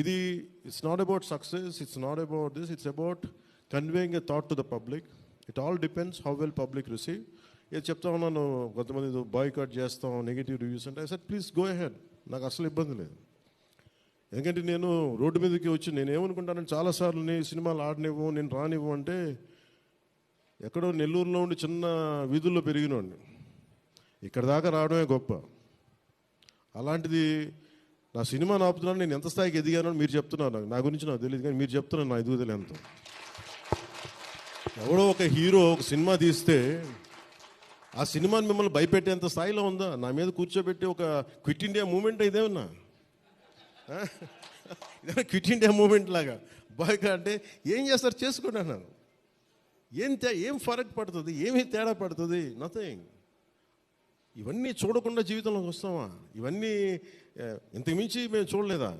ఇది it's not about success, it's not about this, it's about conveying a thought to the public. It all depends how well public receive. ఏది చెప్తా ఉన్నాను, కొంతమంది boycott చేస్తాం, negative reviews అంటే, I said please go ahead, నాకు అసలు ఇబ్బంది లేదు. ఎందుకంటే నేను రోడ్డు మీదకి వచ్చి నేను ఏమనుకుంటానంటే, చాలాసార్లు నేను సినిమాలు ఆడనివ్వు, నేను రానివ్వు అంటే, ఎక్కడో నెల్లూరులో ఉండి చిన్న వీధుల్లో పెరిగినోడిని, ఇక్కడ దాకా రావడమే గొప్ప. అలాంటిది నా సినిమాని ఆపుతున్నాను, నేను ఎంత స్థాయికి ఎదిగానో మీరు చెప్తున్నారు. నా గురించి నాకు తెలియదు, కానీ మీరు చెప్తున్నారు నా ఎదుగుదల ఎంత. ఎవడో ఒక హీరో ఒక సినిమా తీస్తే ఆ సినిమాని మిమ్మల్ని భయపెట్టేంత స్థాయిలో ఉందా? నా మీద కూర్చోబెట్టి ఒక క్విట్ ఇండియా మూమెంట్ ఇదేమన్నా, ఇదేమన్నా క్విట్ ఇండియా మూమెంట్ లాగా బాయ్కాట్ అంటే ఏం చేస్తారు, చేసుకోండి అన్నాను. ఏం ఫరక్ పడుతుంది, ఏమి తేడా పడుతుంది? నథింగ్. ఇవన్నీ చూడకుండా జీవితంలోకి వస్తామా? ఇవన్నీ ఇంతకుమించి మేము చూడలేదా?